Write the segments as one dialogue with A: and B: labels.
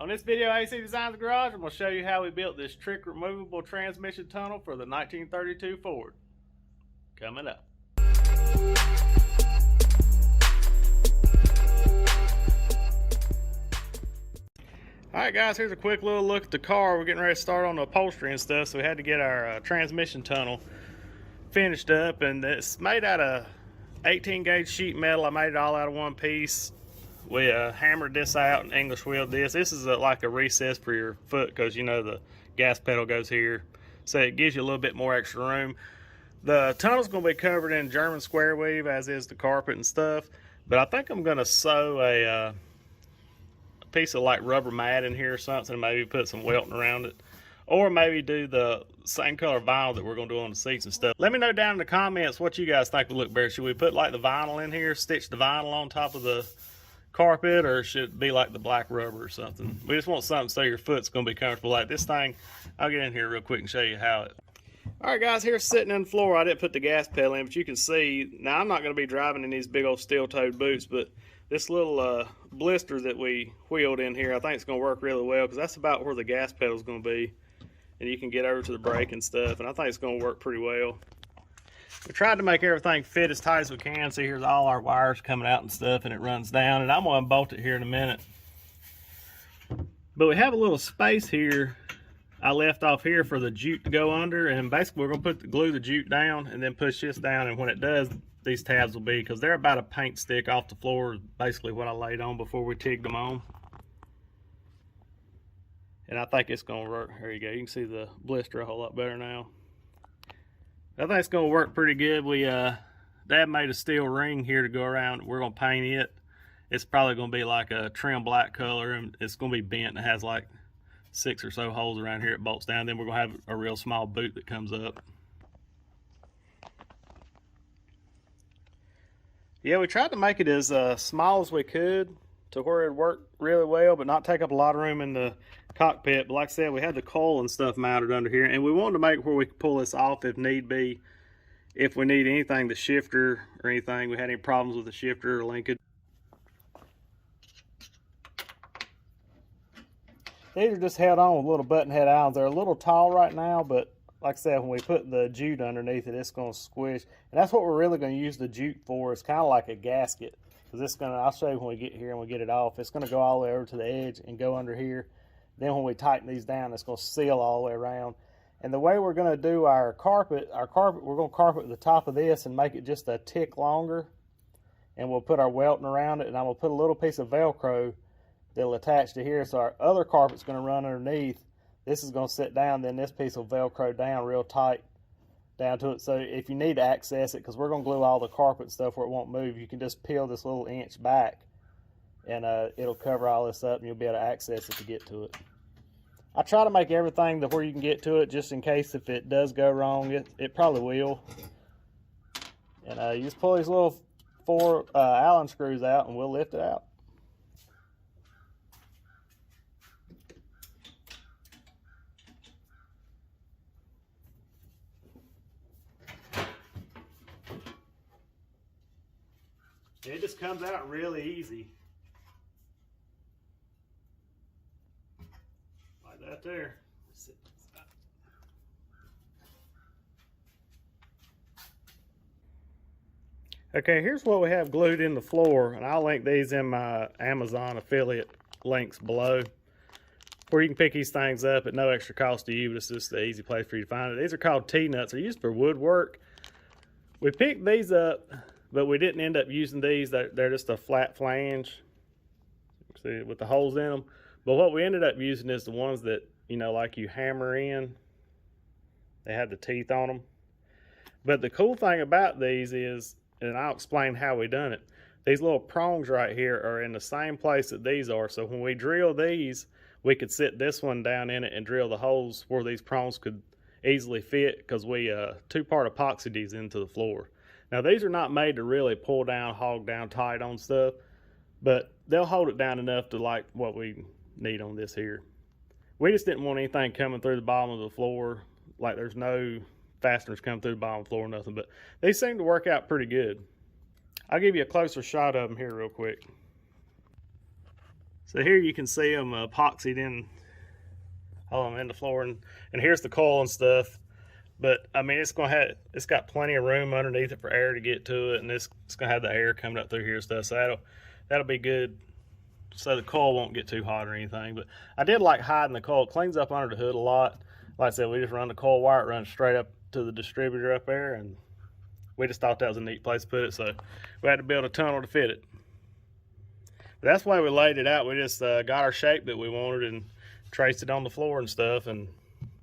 A: On this video, AC Designs Garage, I'm going to show you how we built this trick removable transmission tunnel for the 1932 Ford. Coming up. Alright guys, here's a quick little look at the car. We're getting ready to start on the upholstery and stuff, so we had to get our transmission tunnel finished up, and it's made out of 18 gauge sheet metal. I made it all out of one piece. We hammered this out and English wheeled this. This is like a recess for your foot because you know the gas pedal goes here, so it gives you a little bit more extra room. The tunnel's going to be covered in German square weave, as is the carpet and stuff, but I think I'm going to sew a piece of like rubber mat in here or something, and maybe put some welting around it, or maybe do the same color vinyl that we're going to do on the seats and stuff. Let me know down in the comments what you guys think would look better. Should we put like the vinyl in here, stitch the vinyl on top of the carpet, or should it be like the black rubber or something? We just want something so your foot's going to be comfortable. Like this thing, I'll get in here real quick and show you how it. Alright guys, here's sitting on the floor. I didn't put the gas pedal in, but you can see, now I'm not going to be driving in these big old steel-toed boots, but this little blister that we wheeled in here, I think it's going to work really well, because that's about where the gas pedal is going to be, and you can get over to the brake and stuff, and I think it's going to work pretty well. We tried to make everything fit as tight as we can. See, here's all our wires coming out and stuff, and it runs down, and I'm going to unbolt it here in a minute. But we have a little space here I left off here for the jute to go under, and basically we're going to glue the jute down and then push this down, and when it does, these tabs will be, because they're about a paint stick off the floor, basically what I laid on before we tigged them on. And I think it's going to work. There you go, you can see the blister a whole lot better now. I think it's going to work pretty good. Dad made a steel ring here to go around. We're going to paint it. It's probably going to be like a trim black color, and it's going to be bent. It has like 6 or so holes around here. It bolts down. Then we're going to have a real small boot that comes up. Yeah, we tried to make it as small as we could to where it worked really well, but not take up a lot of room in the cockpit. But like I said, we had the coil and stuff mounted under here, and we wanted to make it where we could pull this off if need be. If we need anything, the shifter or anything, we had any problems with the shifter or linkage. These are just held on with little button head Allens. They're a little tall right now, but like I said, when we put the jute underneath it, it's going to squish. And that's what we're really going to use the jute for. It's kind of like a gasket. Because it's going to, I'll show you when we get here and we get it off. It's going to go all the way over to the edge and go under here. Then when we tighten these down, it's going to seal all the way around. And the way we're going to do our carpet, we're going to carpet the top of this and make it just a tick longer. And we'll put our welting around it, and I'm going to put a little piece of Velcro that'll attach to here. So our other carpet's going to run underneath. This is going to sit down, then this piece will Velcro down real tight down to it. So if you need to access it, because we're going to glue all the carpet stuff where it won't move, you can just peel this little inch back, and it'll cover all this up, and you'll be able to access it to get to it. I try to make everything to where you can get to it, just in case if it does go wrong. It probably will. And you just pull these little 4 Allen screws out, and we'll lift it out. It just comes out really easy. Like that there. Okay, here's what we have glued in the floor, and I'll link these in my Amazon affiliate links below, where you can pick these things up at no extra cost to you, but it's just the easy place for you to find it. These are called T-nuts. They're used for woodwork. We picked these up, but we didn't end up using these. They're just a flat flange, see, with the holes in them. But what we ended up using is the ones that, you know, like you hammer in. They have the teeth on them. But the cool thing about these is, and I'll explain how we done it, these little prongs right here are in the same place that these are. So when we drill these, we could sit this one down in it and drill the holes where these prongs could easily fit, because we 2-part epoxy these into the floor. Now these are not made to really pull down, hog down tight on stuff, but they'll hold it down enough to like what we need on this here. We just didn't want anything coming through the bottom of the floor, like there's no fasteners coming through the bottom of the floor or nothing, but these seem to work out pretty good. I'll give you a closer shot of them here real quick. So here you can see them epoxied in, in the floor, and here's the coil and stuff. But I mean, it's got plenty of room underneath it for air to get to it, and it's gonna have the air coming up through here and stuff. So that'll be good. So the coil won't get too hot or anything. But I did like hiding the coil. It cleans up under the hood a lot. Like I said, we just run the coil wire, it runs straight up to the distributor up there, and we just thought that was a neat place to put it. So we had to build a tunnel to fit it. But that's why we laid it out. We just got our shape that we wanted and traced it on the floor and stuff, and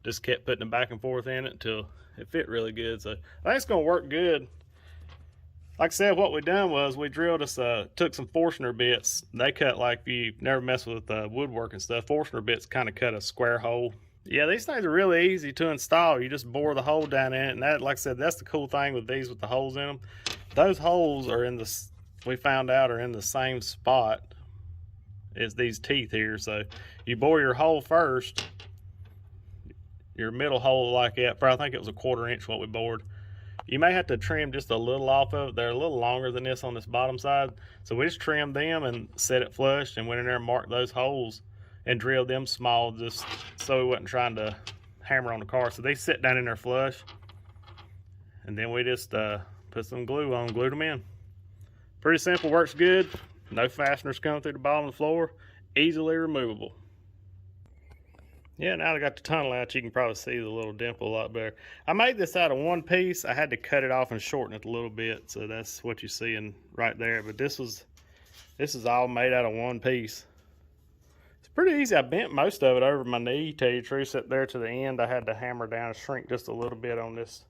A: just kept putting it back and forth in it until it fit really good. So I think it's gonna work good. Like I said, what we done was we drilled us, took some Forstner bits. They cut, like, if you never mess with woodwork and stuff, Forstner bits kind of cut a square hole. Yeah, these things are really easy to install. You just bore the hole down in it, and that, like I said, that's the cool thing with these with the holes in them. Those holes are in the, we found out, are in the same spot as these teeth here. So you bore your hole first, your middle hole like that, I think it was a 1/4 inch what we bored. You may have to trim just a little off of it. They're a little longer than this on this bottom side. So we just trimmed them and set it flush and went in there and marked those holes and drilled them small, just so we wasn't trying to hammer on the car. So they sit down in there flush. And then we just put some glue on, glued them in. Pretty simple, works good. No fasteners coming through the bottom of the floor. Easily removable. Yeah, now I got the tunnel out, you can probably see the little dimple a lot better. I made this out of one piece. I had to cut it off and shorten it a little bit, so that's what you're seeing right there. But this is all made out of one piece. It's pretty easy. I bent most of it over my knee, tell you the truth. Up there to the end, I had to hammer down and shrink just a little bit on this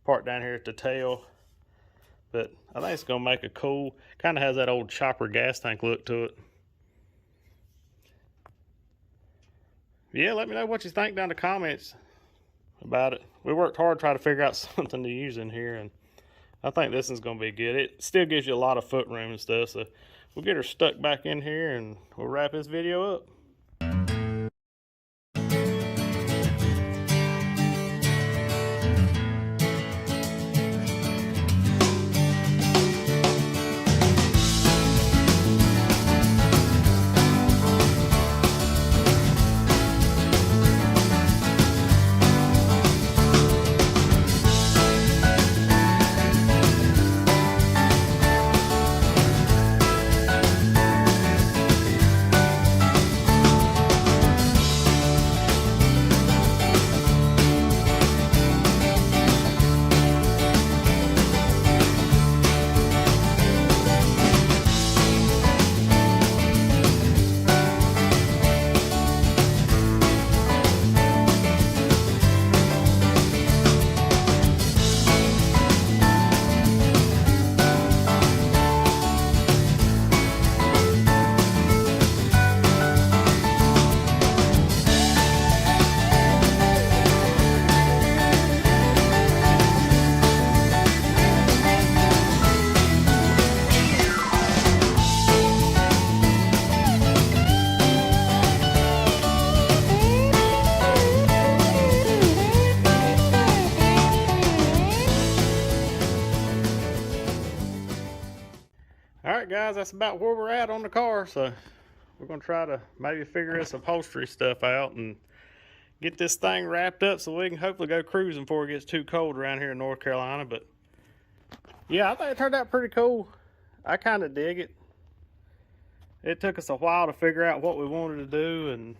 A: part down here at the tail. But I think it's gonna make a cool, kind of has that old chopper gas tank look to it. Yeah, let me know what you think down in the comments about it. We worked hard to try to figure out something to use in here, and I think this is going to be good. It still gives you a lot of foot room and stuff, so we'll get her stuck back in here and we'll wrap this video up. Alright guys, that's about where we're at on the car, so we're going to try to maybe figure this upholstery stuff out and get this thing wrapped up so we can hopefully go cruising before it gets too cold around here in North Carolina. But yeah, I think it turned out pretty cool. I kind of dig it. It took us a while to figure out what we wanted to do and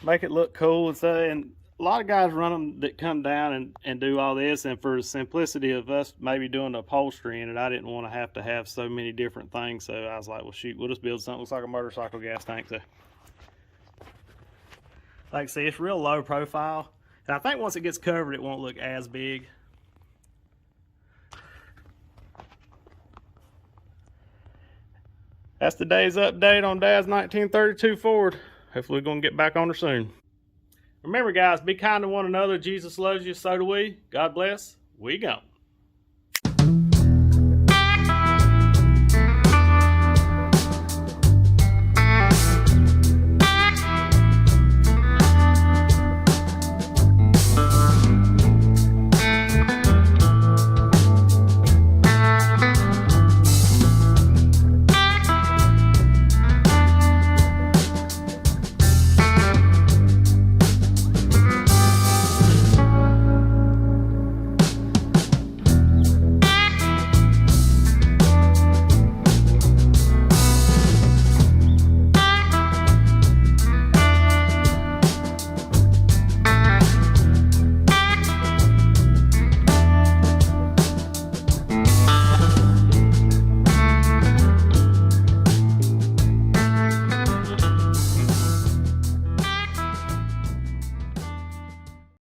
A: make it look cool and so, and a lot of guys run them that come down and do all this, and for the simplicity of us maybe doing the upholstery in it, I didn't want to have so many different things. So I was like, well shoot, we'll just build something that looks like a motorcycle gas tank. So like I say, it's real low profile, and I think once it gets covered it won't look as big. That's today's update on Dad's 1932 Ford. Hopefully we're going to get back on her soon. Remember guys, be kind to one another. Jesus loves you, so do we. God bless. We gone.